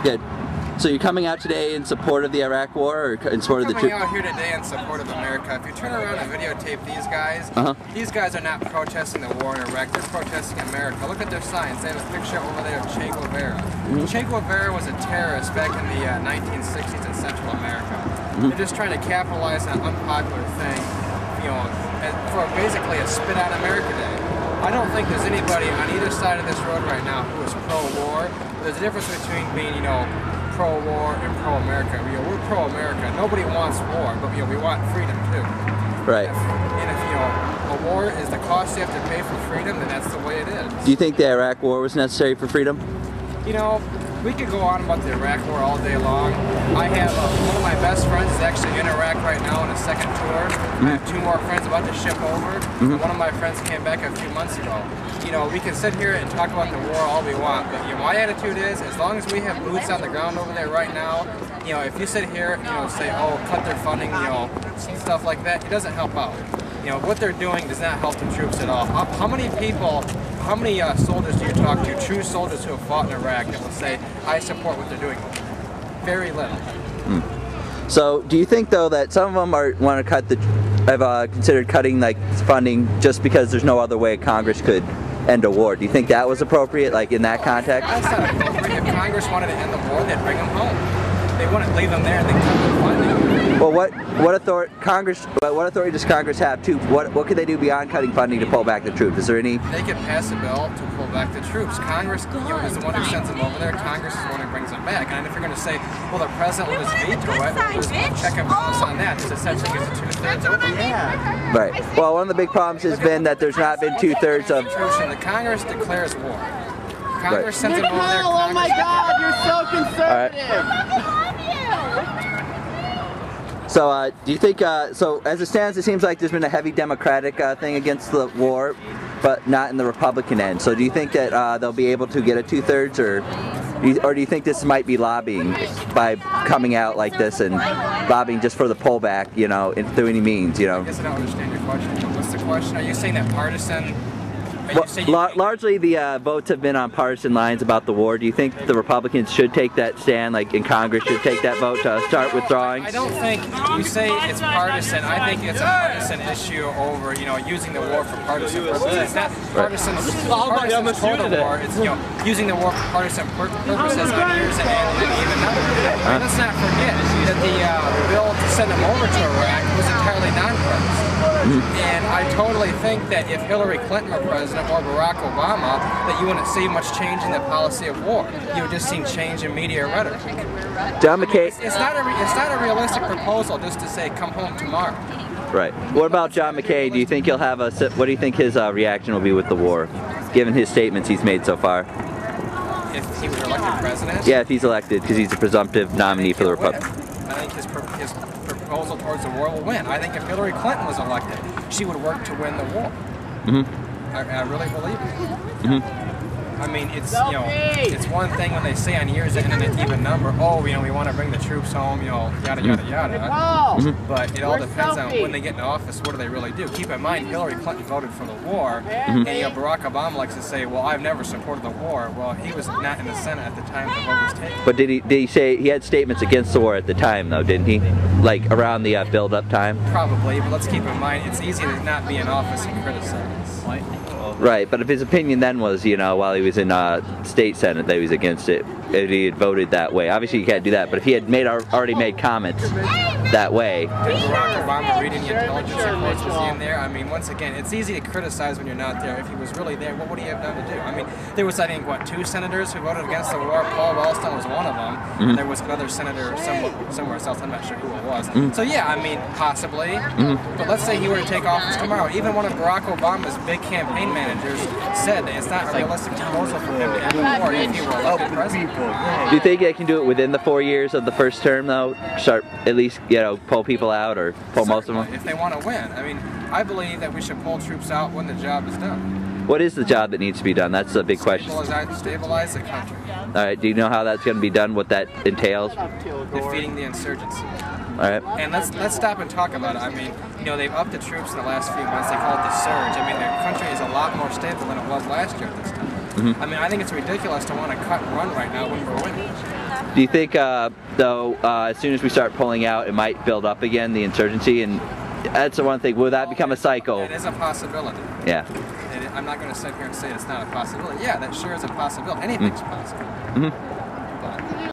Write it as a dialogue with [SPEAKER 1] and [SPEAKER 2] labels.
[SPEAKER 1] Good. So you're coming out today in support of the Iraq War, or in support of the troops?
[SPEAKER 2] Coming out here today in support of America. If you turn around and videotape these guys are not protesting the war in Iraq, they're protesting America. Look at their signs. They have a picture over there of Che Guevara. Che Guevara was a terrorist back in the 1960s in Central America. They're just trying to capitalize on an unpopular thing, you know, for basically a spit out America Day. I don't think there's anybody on either side of this road right now who is pro-war. There's a difference between being, you know, pro-war and pro-America. You know, we're pro-America. Nobody wants war, but you know, we want freedom too.
[SPEAKER 1] Right.
[SPEAKER 2] And if you know, a war is the cost you have to pay for freedom, then that's the way it is.
[SPEAKER 1] Do you think the Iraq War was necessary for freedom?
[SPEAKER 2] You know, we could go on about the Iraq War all day long. I have one of my best friends is actually in Iraq right now on a second tour. I have two more friends about to ship over. And one of my friends came back a few months ago. You know, we can sit here and talk about the war all we want, but you know, my attitude is, as long as we have boots on the ground over there right now, you know, if you sit here, you know, say, oh, cut their funding, you know, stuff like that, it doesn't help out. You know, what they're doing does not help the troops at all. How many people, how many soldiers do you talk to, true soldiers who have fought in Iraq, that will say, I support what they're doing? Very little.
[SPEAKER 1] So, do you think though that some of them want to cut have considered cutting like funding just because there's no other way Congress could end a war? Do you think that was appropriate, like in that context?
[SPEAKER 2] That's not appropriate. If Congress wanted to end the war, they'd bring them home. They wouldn't leave them there and then cut their funding.
[SPEAKER 1] Well, what authority does Congress have to? What can they do beyond cutting funding to pull back the troops? Is there any?
[SPEAKER 2] They could pass a bill to pull back the troops. Congress, you know, is the one who sends them over there. Congress is the one who brings them back. And if you're going to say, well, the president will just veto it, there's no check and balance on that. It's essentially gets a 2/3 over. Yeah.
[SPEAKER 1] Right. Well, one of the big problems has been that there's not been 2/3 of.
[SPEAKER 2] The Congress declares war. Congress sends them over there.
[SPEAKER 3] Oh my God, you're so conservative.
[SPEAKER 1] So, do you think, so as it stands, it seems like there's been a heavy Democratic thing against the war, but not in the Republican end. So do you think that they'll be able to get a 2/3, or do you think this might be lobbying by coming out like this and lobbying just for the pullback, you know, through any means, you know?
[SPEAKER 2] I guess I don't understand your question. What's the question? Are you saying that partisan?
[SPEAKER 1] Well, largely the votes have been on partisan lines about the war. Do you think the Republicans should take that stand, like in Congress should take that vote to start withdrawing?
[SPEAKER 2] I don't think, you say it's partisan, I think it's a partisan issue over, you know, using the war for partisan purposes. It's not partisans for the war, it's, you know, using the war for partisan purposes on years and even numbers. Let's not forget that the bill to send them over to Iraq was entirely nonpartisan. And I totally think that if Hillary Clinton were president or Barack Obama, that you wouldn't see much change in the policy of war. You would just see change in media rhetoric.
[SPEAKER 1] John McCain.
[SPEAKER 2] It's not a realistic proposal just to say come home tomorrow.
[SPEAKER 1] Right. What about John McCain? Do you think he'll have what do you think his reaction will be with the war, given his statements he's made so far?
[SPEAKER 2] If he was elected president?
[SPEAKER 1] Yeah, if he's elected, because he's a presumptive nominee for the Republican.
[SPEAKER 2] I think his proposal towards the war will win. I think if Hillary Clinton was elected, she would work to win the war. I really believe it. I mean, it's, you know, it's one thing when they say on years and an even number, oh, you know, we want to bring the troops home, you know, yada, yada, yada. But it all depends on when they get in office, what do they really do? Keep in mind, Hillary Clinton voted for the war, and, you know, Barack Obama likes to say, well, I've never supported the war. Well, he was not in the Senate at the time the vote was taken.
[SPEAKER 1] But did he say, he had statements against the war at the time, though, didn't he? Like, around the build-up time?
[SPEAKER 2] Probably, but let's keep in mind, it's easy to not be in office and criticize.
[SPEAKER 1] Right, but if his opinion then was, you know, while he was in state senate that he was against it, if he had voted that way. Obviously you can't do that, but if he had already made comments that way.
[SPEAKER 2] Did Barack Obama reading the intelligence reports? Was he in there? I mean, once again, it's easy to criticize when you're not there. If he was really there, what would he have done to do? I mean, there was, I think, what, 2 senators who voted against the war. Paul Wellstone was one of them, and there was another senator somewhere else, I'm not sure who it was. So yeah, I mean, possibly, but let's say he were to take office tomorrow. Even one of Barack Obama's big campaign managers said that it's not a realistic proposal for him to end the war if he were elected president.
[SPEAKER 1] Do you think they can do it within the 4 years of the first term, though? Start at least, you know, pull people out or pull most of them?
[SPEAKER 2] If they want to win. I mean, I believe that we should pull troops out when the job is done.
[SPEAKER 1] What is the job that needs to be done? That's the big question.
[SPEAKER 2] Stabilize the country.
[SPEAKER 1] All right. Do you know how that's going to be done? What that entails?
[SPEAKER 2] Defeating the insurgency.
[SPEAKER 1] All right.
[SPEAKER 2] And let's stop and talk about it. I mean, you know, they've upped the troops in the last few months. They call it the surge. I mean, the country is a lot more stable than it was last year at this time. I mean, I think it's ridiculous to want to cut and run right now when we're winning.
[SPEAKER 1] Do you think, though, as soon as we start pulling out, it might build up again, the insurgency? And that's the one thing. Will that become a cycle?
[SPEAKER 2] It is a possibility.
[SPEAKER 1] Yeah.
[SPEAKER 2] I'm not going to sit here and say it's not a possibility. Yeah, that sure is a possibility. Anything's possible.